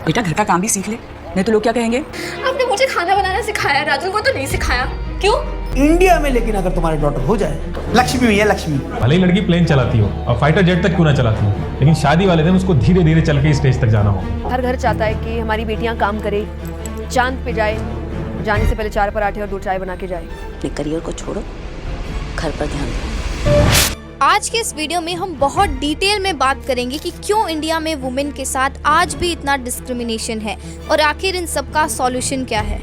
बेटा घर का काम भी सीख ले, नहीं तो लोग क्या कहेंगे। आपने मुझे खाना बनाना सिखाया, राजू को तो नहीं सिखाया। क्यों? इंडिया में लेकिन अगर तुम्हारी डॉटर हो जाए, लक्ष्मी है लक्ष्मी। भले ही लड़की प्लेन चलाती हो और फाइटर जेट तक क्यों ना चलाती हो, लेकिन शादी वाले दिन उसको धीरे धीरे चल के स्टेज तक जाना हो। हर घर चाहता है कि हमारी बेटियां काम करे, चांद पे जाए, जाने से पहले 4 पराठे और 2 चाय बना के जाए। अपने करियर को छोड़ो, घर पर ध्यान दो। आज के इस वीडियो में हम बहुत डिटेल में बात करेंगे कि क्यों इंडिया में वुमेन के साथ आज भी इतना डिस्क्रिमिनेशन है और आखिर इन सब का सॉल्यूशन क्या है।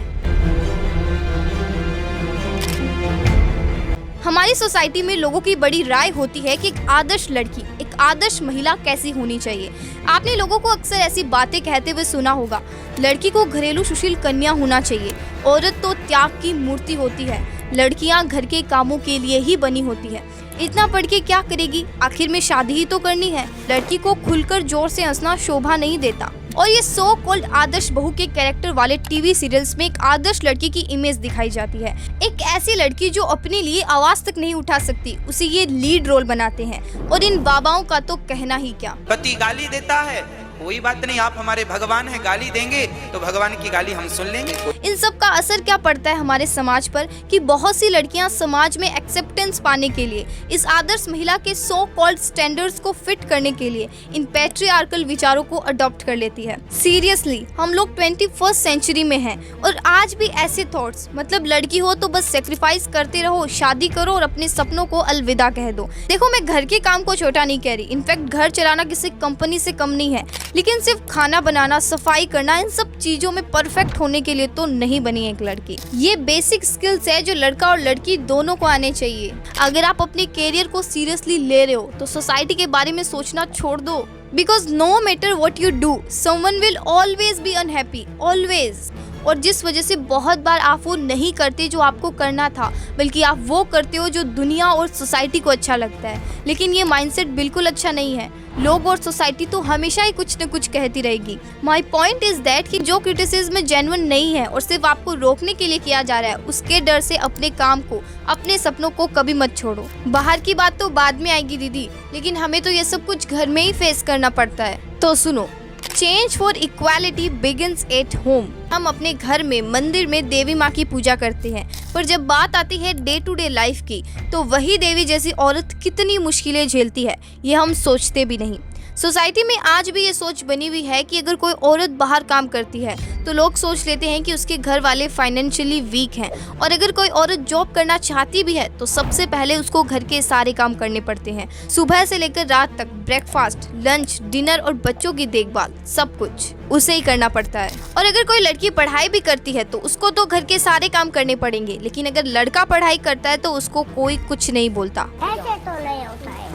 हमारी सोसाइटी में लोगों की बड़ी राय होती है कि एक आदर्श लड़की, एक आदर्श महिला कैसी होनी चाहिए। आपने लोगों को अक्सर ऐसी बातें कहते हुए सुना होगा, लड़की को घरेलू सुशील कन्या होना चाहिए, औरत तो त्याग की मूर्ति होती है, लड़कियां घर के कामों के लिए ही बनी होती है, इतना पढ़ के क्या करेगी, आखिर में शादी ही तो करनी है। लड़की को खुलकर जोर से हंसना शोभा नहीं देता। और ये सो कॉल्ड आदर्श बहू के कैरेक्टर वाले टीवी सीरियल्स में एक आदर्श लड़की की इमेज दिखाई जाती है, एक ऐसी लड़की जो अपने लिए आवाज तक नहीं उठा सकती, उसे ये लीड रोल बनाते हैं। और इन बाबाओं का तो कहना ही क्या। पति गाली देता है, कोई बात नहीं, आप हमारे भगवान हैं, गाली देंगे तो भगवान की गाली हम सुन लेंगे। इन सब का असर क्या पड़ता है हमारे समाज पर कि बहुत सी लड़कियां समाज में एक्सेप्टेंस पाने के लिए, इस आदर्श महिला के सो कॉल्ड स्टैंडर्ड्स को फिट करने के लिए इन पैट्रियार्कल विचारों को अडॉप्ट कर लेती है। सीरियसली हम लोग 21st सेंचुरी में हैं और आज भी ऐसे थॉट्स, मतलब लड़की हो तो बस सेक्रीफाइस करते रहो, शादी करो और अपने सपनों को अलविदा कह दो। देखो, मैं घर के काम को छोटा नहीं कह रही, इनफैक्ट घर चलाना किसी कंपनी से कम नहीं है, लेकिन सिर्फ खाना बनाना, सफाई करना, इन सब चीजों में परफेक्ट होने के लिए तो नहीं बनी एक लड़की। ये बेसिक स्किल्स है जो लड़का और लड़की दोनों को आने चाहिए। अगर आप अपने कैरियर को सीरियसली ले रहे हो तो सोसाइटी के बारे में सोचना छोड़ दो, because no matter what you do, someone will always be unhappy, always. और जिस वजह से बहुत बार आप वो नहीं करते जो आपको करना था, बल्कि आप वो करते हो जो दुनिया और सोसाइटी को अच्छा लगता है। लेकिन ये माइंडसेट बिल्कुल अच्छा नहीं है। लोग और सोसाइटी तो हमेशा ही कुछ न कुछ कहती रहेगी। माई पॉइंट इज दैट कि जो क्रिटिसिज्म जेन्युइन नहीं है और सिर्फ आपको रोकने के लिए किया जा रहा है, उसके डर से अपने काम को, अपने सपनों को कभी मत छोड़ो। बाहर की बात तो बाद में आएगी दीदी, लेकिन हमें तो ये सब कुछ घर में ही फेस करना पड़ता है। तो सुनो, change for equality begins at home. हम अपने घर में, मंदिर में देवी माँ की पूजा करते हैं, पर जब बात आती है डे टू डे लाइफ की, तो वही देवी जैसी औरत कितनी मुश्किलें झेलती है, ये हम सोचते भी नहीं। सोसाइटी में आज भी ये सोच बनी हुई है कि अगर कोई औरत बाहर काम करती है तो लोग सोच लेते हैं कि उसके घर वाले फाइनेंशियली वीक हैं, और अगर कोई औरत जॉब करना चाहती भी है तो सबसे पहले उसको घर के सारे काम करने पड़ते हैं, सुबह से लेकर रात तक, ब्रेकफास्ट, लंच, डिनर और बच्चों की देखभाल, सब कुछ उसे ही करना पड़ता है। और अगर कोई लड़की पढ़ाई भी करती है तो उसको तो घर के सारे काम करने पड़ेंगे, लेकिन अगर लड़का पढ़ाई करता है तो उसको कोई कुछ नहीं बोलता।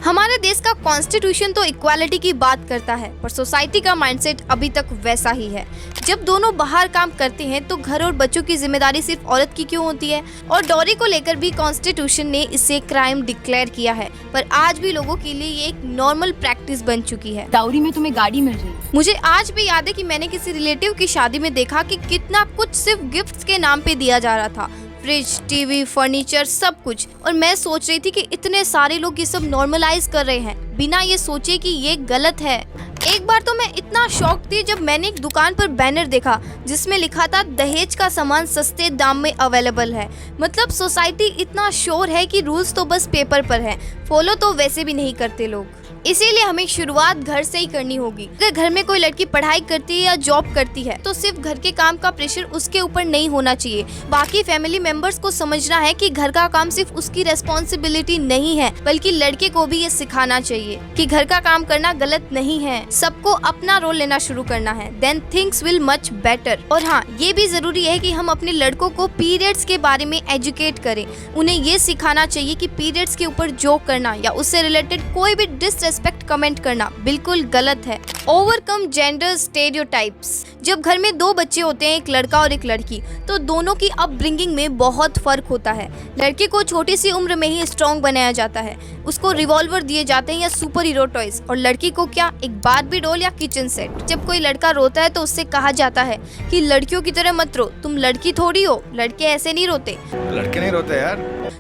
हमारे देश का कॉन्स्टिट्यूशन तो इक्वालिटी की बात करता है, पर सोसाइटी का माइंडसेट अभी तक वैसा ही है। जब दोनों बाहर काम करते हैं तो घर और बच्चों की जिम्मेदारी सिर्फ औरत की क्यों होती है? और डॉरी को लेकर भी कॉन्स्टिट्यूशन ने इसे क्राइम डिक्लेयर किया है, पर आज भी लोगों के लिए ये एक नॉर्मल प्रैक्टिस बन चुकी है। डाउरी में तुम्हें गाड़ी मिल रही है। मुझे आज भी याद है कि मैंने किसी रिलेटिव की शादी में देखा कि कितना कुछ सिर्फ गिफ्ट्स के नाम पे दिया जा रहा था, फ्रिज, टीवी, फर्नीचर, सब कुछ। और मैं सोच रही थी कि इतने सारे लोग ये सब नॉर्मलाइज कर रहे हैं बिना ये सोचे कि ये गलत है। एक बार तो मैं इतना शॉक थी जब मैंने एक दुकान पर बैनर देखा जिसमें लिखा था दहेज का सामान सस्ते दाम में अवेलेबल है। मतलब सोसाइटी इतना श्योर है कि रूल्स तो बस पेपर पर है, फॉलो तो वैसे भी नहीं करते लोग। इसीलिए हमें शुरुआत घर से ही करनी होगी। अगर घर में कोई लड़की पढ़ाई करती है या जॉब करती है तो सिर्फ घर के काम का प्रेशर उसके ऊपर नहीं होना चाहिए। बाकी फैमिली मेंबर्स को समझना है कि घर का काम सिर्फ उसकी रेस्पॉन्सिबिलिटी नहीं है, बल्कि लड़के को भी ये सिखाना चाहिए कि घर का काम करना गलत नहीं है। सबको अपना रोल लेना शुरू करना है, then things will much better. और हाँ, ये भी जरूरी है कि हम अपने लड़कों को पीरियड्स के बारे में एजुकेट करें। उन्हें ये सिखाना चाहिए कि पीरियड्स के ऊपर जोक करना या उससे रिलेटेड कोई भी डिसरेस्पेक्ट कमेंट करना बिल्कुल गलत है। Overcome gender stereotypes. जब घर में 2 बच्चे होते हैं, एक लड़का और एक लड़की, तो दोनों की अपब्रिंगिंग में बहुत फर्क होता है। लड़के को छोटी सी उम्र में ही स्ट्रॉन्ग बनाया जाता है, उसको रिवॉल्वर दिए जाते हैं या सुपर हीरो टॉयज, और लड़की को क्या, एक बार्बी डॉल या किचन सेट। जब कोई लड़का रोता है तो उससे कहा जाता है कि लड़कियों की तरह मत रो, तुम लड़की थोड़ी हो, लड़के ऐसे नहीं रोते। लड़के नहीं रोते यार,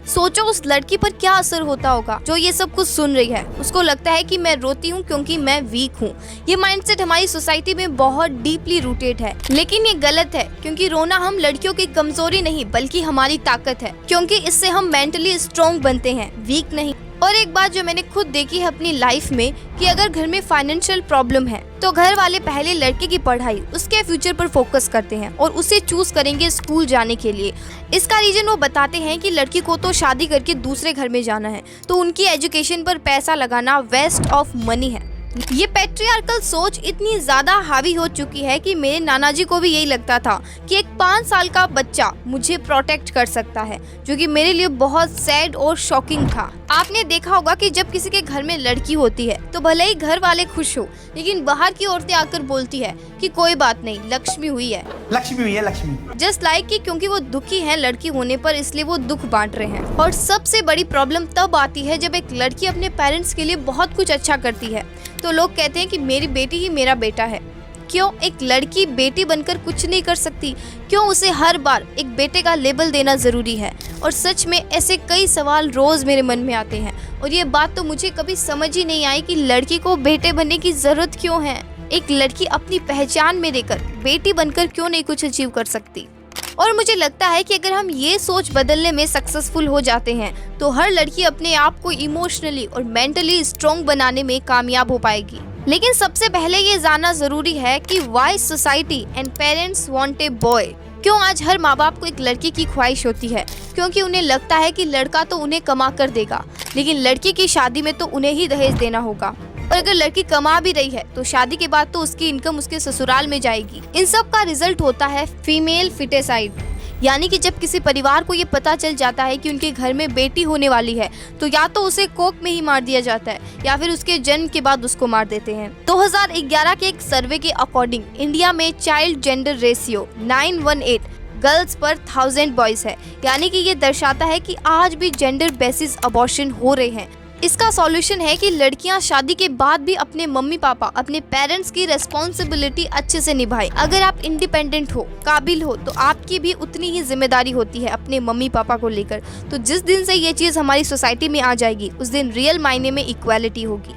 सोचो उस लड़की पर क्या असर होता होगा जो ये सब कुछ सुन रही है। उसको लगता है कि मैं रोती हूँ क्योंकि मैं वीक हूँ। ये माइंडसेट हमारी सोसाइटी में बहुत डीपली रूटेड है, लेकिन ये गलत है क्योंकि रोना हम लड़कियों की कमजोरी नहीं बल्कि हमारी ताकत है, क्योंकि इससे हम मेंटली स्ट्रॉन्ग बनते हैं, वीक नहीं। और एक बात जो मैंने खुद देखी है अपनी लाइफ में कि अगर घर में फाइनेंशियल प्रॉब्लम है तो घर वाले पहले लड़के की पढ़ाई, उसके फ्यूचर पर फोकस करते हैं और उसे चूज करेंगे स्कूल जाने के लिए। इसका रीजन वो बताते हैं कि लड़की को तो शादी करके दूसरे घर में जाना है, तो उनकी एजुकेशन पर पैसा लगाना वेस्ट ऑफ मनी है। ये पैट्रियार्कल सोच इतनी ज्यादा हावी हो चुकी है कि मेरे नाना जी को भी यही लगता था कि एक 5 साल का बच्चा मुझे प्रोटेक्ट कर सकता है, जो कि मेरे लिए बहुत सैड और शॉकिंग था। आपने देखा होगा कि जब किसी के घर में लड़की होती है तो भले ही घर वाले खुश हो, लेकिन बाहर की औरतें आकर बोलती है कि कोई बात नहीं, लक्ष्मी हुई है, लक्ष्मी हुई है, लक्ष्मी। जस्ट लाइक कि क्योंकि वो दुखी हैं लड़की होने पर, इसलिए वो दुख बांट रहे हैं। और सबसे बड़ी प्रॉब्लम तब आती है जब एक लड़की अपने पेरेंट्स के लिए बहुत कुछ अच्छा करती है तो लोग कहते हैं कि मेरी बेटी ही मेरा बेटा है। क्यों एक लड़की बेटी बनकर कुछ नहीं कर सकती? क्यों उसे हर बार एक बेटे का लेबल देना जरूरी है? और सच में ऐसे कई सवाल रोज मेरे मन में आते हैं और ये बात तो मुझे कभी समझ ही नहीं आई कि लड़की को बेटे बनने की जरूरत क्यों है। एक लड़की अपनी पहचान में रहकर बेटी बनकर क्यों नहीं कुछ अचीव कर सकती? और मुझे लगता है कि अगर हम ये सोच बदलने में सक्सेसफुल हो जाते हैं तो हर लड़की अपने आप को इमोशनली और मेंटली स्ट्रॉन्ग बनाने में कामयाब हो पाएगी। लेकिन सबसे पहले ये जानना जरूरी है कि why society and parents want a boy. क्यों आज हर माँ बाप को एक लड़की की ख्वाहिश होती है? क्योंकि उन्हें लगता है कि लड़का तो उन्हें कमा कर देगा, लेकिन लड़की की शादी में तो उन्हें ही दहेज देना होगा। और अगर लड़की कमा भी रही है तो शादी के बाद तो उसकी इनकम उसके ससुराल में जाएगी। इन सब का रिजल्ट होता है फीमेल फिटेसाइड, यानी कि जब किसी परिवार को ये पता चल जाता है कि उनके घर में बेटी होने वाली है तो या तो उसे कोक में ही मार दिया जाता है या फिर उसके जन्म के बाद उसको मार देते हैं। 2011 के एक सर्वे के अकॉर्डिंग इंडिया में चाइल्ड जेंडर रेशियो 918 गर्ल्स पर 1000 बॉयज है, यानी कि ये दर्शाता है कि आज भी जेंडर बेसिस अबॉर्शन हो रहे हैं। इसका सॉल्यूशन है कि लड़कियां शादी के बाद भी अपने मम्मी पापा, अपने पेरेंट्स की रेस्पॉन्सिबिलिटी अच्छे से निभाएं। अगर आप इंडिपेंडेंट हो, काबिल हो, तो आपकी भी उतनी ही जिम्मेदारी होती है अपने मम्मी पापा को लेकर। तो जिस दिन से ये चीज़ हमारी सोसाइटी में आ जाएगी उस दिन रियल मायने में इक्वालिटी होगी।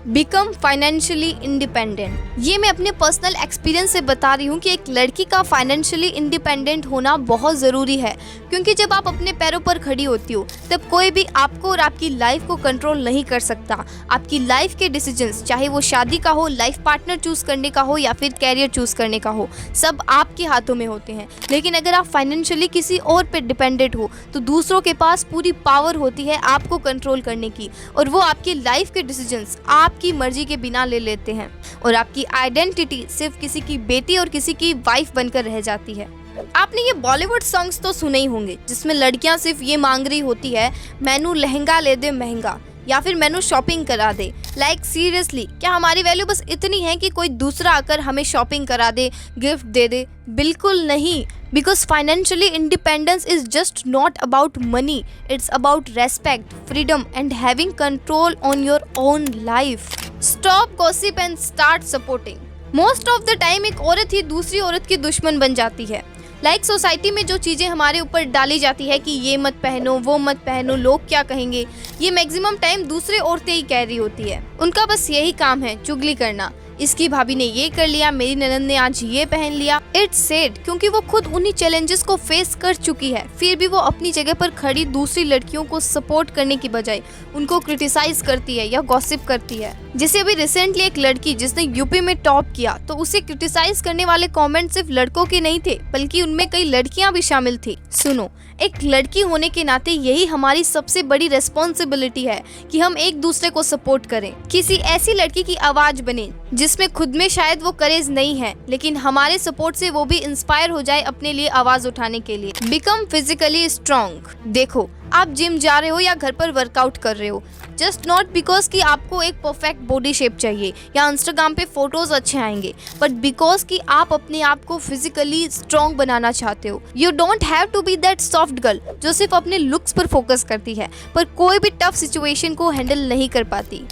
Become financially independent. ये मैं अपने पर्सनल एक्सपीरियंस से बता रही हूँ कि एक लड़की का फाइनेंशियली इंडिपेंडेंट होना बहुत ज़रूरी है, क्योंकि जब आप अपने पैरों पर खड़ी होती हो तब कोई भी आपको और आपकी लाइफ को कंट्रोल नहीं कर सकता। आपकी लाइफ के डिसीजंस, चाहे वो शादी का हो, लाइफ पार्टनर चूज करने का हो या फिर कैरियर चूज करने का हो, सब आपके हाथों में होते हैं। लेकिन अगर आप फाइनेंशियली किसी और पे डिपेंडेंट हो तो दूसरों के पास पूरी पावर होती है आपको कंट्रोल करने की, और वो आपकी लाइफ के डिसीजंस आपकी मर्जी के बिना ले लेते हैं और आपकी आइडेंटिटी सिर्फ किसी की बेटी और किसी की वाइफ बनकर रह जाती है। आपने ये बॉलीवुड सॉन्ग्स तो सुने ही होंगे जिसमें लड़कियां सिर्फ ये मांग रही होती है, मैनू लहंगा ले दे महंगा, या फिर मैनू शॉपिंग करा दे। लाइक सीरियसली, क्या हमारी वैल्यू बस इतनी है कि कोई दूसरा आकर हमें शॉपिंग करा दे, गिफ्ट दे दे? बिल्कुल नहीं, because financially independence is just not about money, it's about respect, freedom and having control on your own life. Stop gossip and start supporting. Most of the time एक औरत ही दूसरी औरत की दुश्मन बन जाती है। लाइक सोसाइटी में जो चीज़ें हमारे ऊपर डाली जाती है कि ये मत पहनो, वो मत पहनो, लोग क्या कहेंगे, ये मैक्सिमम टाइम दूसरे औरतें ही कह रही होती है। उनका बस यही काम है चुगली करना, इसकी भाभी ने ये कर लिया, मेरी ननद ने आज ये पहन लिया। इट्स सैड, क्योंकि वो खुद उन्हीं चैलेंजेस को फेस कर चुकी है, फिर भी वो अपनी जगह पर खड़ी दूसरी लड़कियों को सपोर्ट करने की बजाय उनको क्रिटिसाइज करती है या गॉसिप करती है। जैसे अभी रिसेंटली एक लड़की जिसने यूपी में टॉप किया, तो उसे क्रिटिसाइज करने वाले कमेंट सिर्फ लड़कों के नहीं थे बल्कि उनमें कई लड़कियां भी शामिल थी। सुनो, एक लड़की होने के नाते यही हमारी सबसे बड़ी रेस्पॉन्सिबिलिटी है कि हम एक दूसरे को सपोर्ट करें, किसी ऐसी लड़की की आवाज बने जिसमें खुद में शायद वो करेज नहीं है, लेकिन हमारे सपोर्ट से वो भी इंस्पायर हो जाए अपने लिए आवाज उठाने के लिए। Become physically strong. देखो, आप जिम जा रहे हो या घर पर वर्कआउट कर रहे हो, जस्ट नॉट बिकॉज कि आपको एक परफेक्ट बॉडी शेप चाहिए या इंस्टाग्राम पे फोटोज अच्छे आएंगे, बट बिकॉज कि आप अपने आप को फिजिकली स्ट्रॉन्ग बनाना चाहते हो। You don't have to be that soft girl जो सिर्फ अपने लुक्स पर फोकस करती है पर कोई भी टफ सिचुएशन को हैंडल नहीं कर पाती।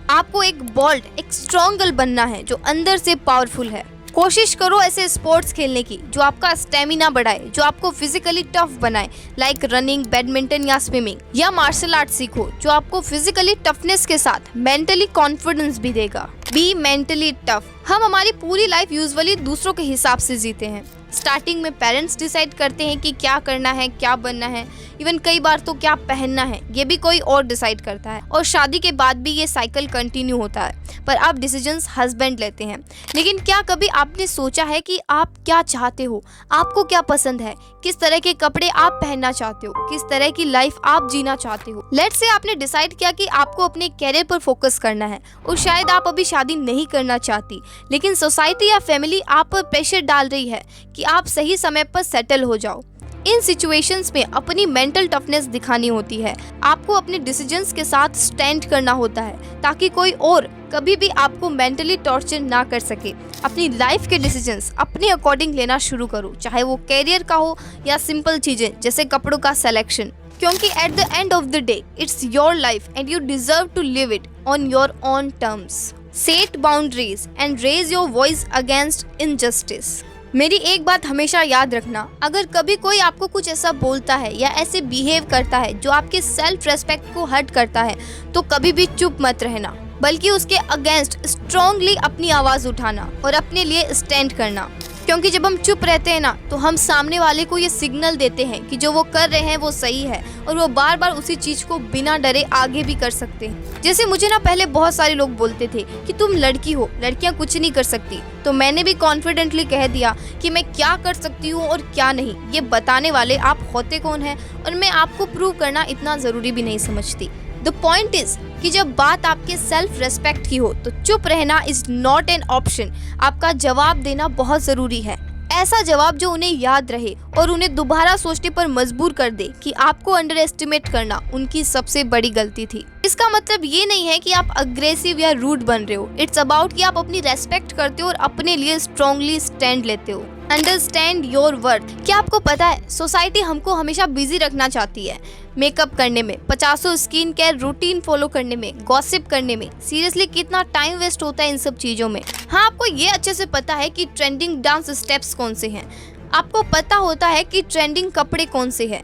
आपको एक बोल्ड, एक स्ट्रॉन्ग गर्ल बनना है जो अंदर से पावरफुल है। कोशिश करो ऐसे स्पोर्ट्स खेलने की जो आपका स्टेमिना बढ़ाए, जो आपको फिजिकली टफ बनाए, लाइक रनिंग, बैडमिंटन या स्विमिंग, या मार्शल आर्ट सीखो जो आपको फिजिकली टफनेस के साथ मेंटली कॉन्फिडेंस भी देगा। Be mentally tough. हम हमारी पूरी लाइफ यूजुअली दूसरों के हिसाब से जीते हैं। स्टार्टिंग में पेरेंट्स डिसाइड करते हैं कि क्या करना है, क्या बनना है, इवन कई बार तो क्या पहनना है ये भी कोई और डिसाइड करता है, और शादी के बाद भी ये साइकिल कंटिन्यू होता है। पर अब डिसीजंस हस्बैंड लेते हैं। लेकिन क्या कभी आपने सोचा है कि आप क्या चाहते हो, आपको क्या पसंद है, किस तरह के कपड़े आप पहनना चाहते हो, किस तरह की लाइफ आप जीना चाहते हो? लेट्स से आपने डिसाइड किया कि आपको अपने कैरियर पर फोकस करना है और शायद आप अभी शादी नहीं करना चाहती, लेकिन सोसाइटी या फैमिली आप पर प्रेशर डाल रही है कि आप सही समय पर सेटल हो जाओ। इन सिचुएशंस में अपनी मेंटल टफनेस दिखानी होती है। आपको अपने डिसीजंस के साथ स्टैंड करना होता है ताकि कोई और कभी भी आपको मेंटली टॉर्चर ना कर सके। अपनी लाइफ के डिसीजंस अपने अकॉर्डिंग लेना शुरू करो, चाहे वो कैरियर का हो या सिंपल चीजें जैसे कपड़ों का सिलेक्शन, क्योंकि at the end of the day it's your life and you deserve to live it on your own terms. Set boundaries and raise your voice against injustice. मेरी एक बात हमेशा याद रखना, अगर कभी कोई आपको कुछ ऐसा बोलता है या ऐसे बिहेव करता है जो आपके सेल्फ रेस्पेक्ट को हर्ट करता है, तो कभी भी चुप मत रहना, बल्कि उसके अगेंस्ट स्ट्रांगली अपनी आवाज उठाना और अपने लिए स्टैंड करना। क्योंकि जब हम चुप रहते हैं ना, तो हम सामने वाले को ये सिग्नल देते हैं कि जो वो कर रहे हैं वो सही है, और वो बार बार उसी चीज को बिना डरे आगे भी कर सकते हैं। जैसे मुझे ना पहले बहुत सारे लोग बोलते थे कि तुम लड़की हो, लड़कियां कुछ नहीं कर सकती, तो मैंने भी कॉन्फिडेंटली कह दिया कि मैं क्या कर सकती हूँ और क्या नहीं, ये बताने वाले आप होते कौन हैं, और मैं आपको प्रूव करना इतना जरूरी भी नहीं समझती। द पॉइंट इज कि जब बात आपके सेल्फ रेस्पेक्ट की हो तो चुप रहना इज नॉट एन ऑप्शन। आपका जवाब देना बहुत जरूरी है, ऐसा जवाब जो उन्हें याद रहे और उन्हें दोबारा सोचने पर मजबूर कर दे कि आपको अंडर एस्टिमेट करना उनकी सबसे बड़ी गलती थी। इसका मतलब ये नहीं है कि आप अग्रेसिव या रूड बन रहे हो, इट्स अबाउट कि आप अपनी रेस्पेक्ट करते हो और अपने लिए स्ट्रांगली स्टैंड लेते हो। Understand your worth. क्या आपको पता है सोसाइटी हमको हमेशा बिजी रखना चाहती है, मेकअप करने में, 50 स्किन केयर रूटीन फॉलो करने में, गॉसिप करने में। सीरियसली कितना टाइम वेस्ट होता है इन सब चीजों में। हाँ, आपको ये अच्छे से पता है कि ट्रेंडिंग डांस स्टेप्स कौन से हैं, आपको पता होता है कि ट्रेंडिंग कपड़े कौन से हैं,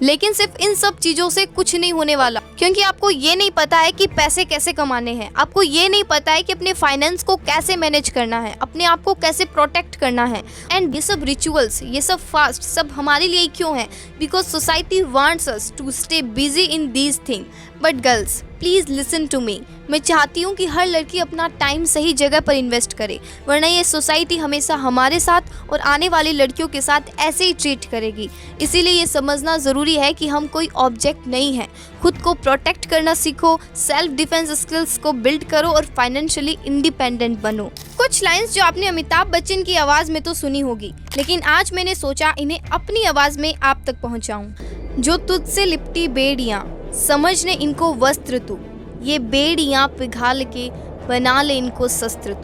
लेकिन सिर्फ इन सब चीजों से कुछ नहीं होने वाला, क्योंकि आपको ये नहीं पता है कि पैसे कैसे कमाने हैं, आपको ये नहीं पता है कि अपने फाइनेंस को कैसे मैनेज करना है, अपने आप को कैसे प्रोटेक्ट करना है। एंड ये सब रिचुअल्स, ये सब फास्ट, सब हमारे लिए क्यों है? Because society wants us to stay busy in these thing. But girls please listen to me. मैं चाहती हूँ कि हर लड़की अपना टाइम सही जगह पर इन्वेस्ट करे, वरना ये सोसाइटी हमेशा हमारे साथ और आने वाली लड़कियों के साथ ऐसे ही ट्रीट करेगी। इसीलिए ये समझना ज़रूरी है कि हम कोई ऑब्जेक्ट नहीं है। खुद को प्रोटेक्ट करना सीखो, सेल्फ डिफेंस स्किल्स को बिल्ड करो और फाइनेंशियली इंडिपेंडेंट बनो। कुछ लाइंस जो आपने अमिताभ बच्चन की आवाज़ में तो सुनी होगी, लेकिन आज मैंने सोचा इन्हें अपनी आवाज़ में आप तक पहुँचाऊँ। जो तुझसे लिपटी बेड़ियाँ, समझने इनको वस्त्र तू, ये बेड़ियाँ पिघाल के बना ले इनको शस्त्र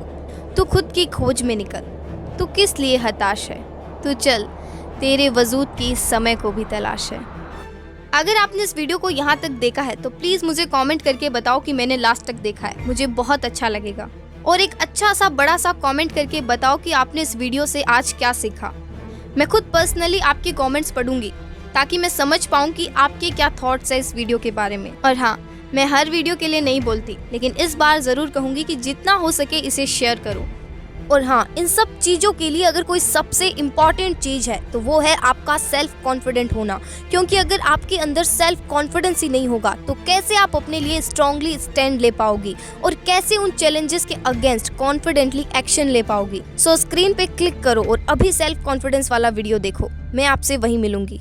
तू खुद की खोज में निकल, तू किस लिए हताश है, तू चल तेरे वजूद की इस समय को भी तलाश है। अगर आपने इस वीडियो को यहाँ तक देखा है तो प्लीज़ मुझे कमेंट करके बताओ कि मैंने लास्ट तक देखा है, मुझे बहुत अच्छा लगेगा। और एक अच्छा सा बड़ा सा कमेंट करके बताओ कि आपने इस वीडियो से आज क्या सीखा। मैं खुद पर्सनली आपके कमेंट्स पढ़ूंगी ताकि मैं समझ पाऊँ कि आपके क्या थॉट्स है इस वीडियो के बारे में। और हाँ, मैं हर वीडियो के लिए नहीं बोलती, लेकिन इस बार ज़रूर कहूँगी कि जितना हो सके इसे शेयर करो। और हाँ, इन सब चीज़ों के लिए अगर कोई सबसे इम्पॉर्टेंट चीज़ है तो वो है आपका सेल्फ कॉन्फिडेंट होना, क्योंकि अगर आपके अंदर सेल्फ कॉन्फिडेंस ही नहीं होगा तो कैसे आप अपने लिए स्ट्रांगली स्टैंड ले पाओगी और कैसे उन चैलेंजेस के अगेंस्ट कॉन्फिडेंटली एक्शन ले पाओगी। सो स्क्रीन पे क्लिक करो और अभी सेल्फ कॉन्फिडेंस वाला वीडियो देखो। मैं आपसे वहीं मिलूंगी।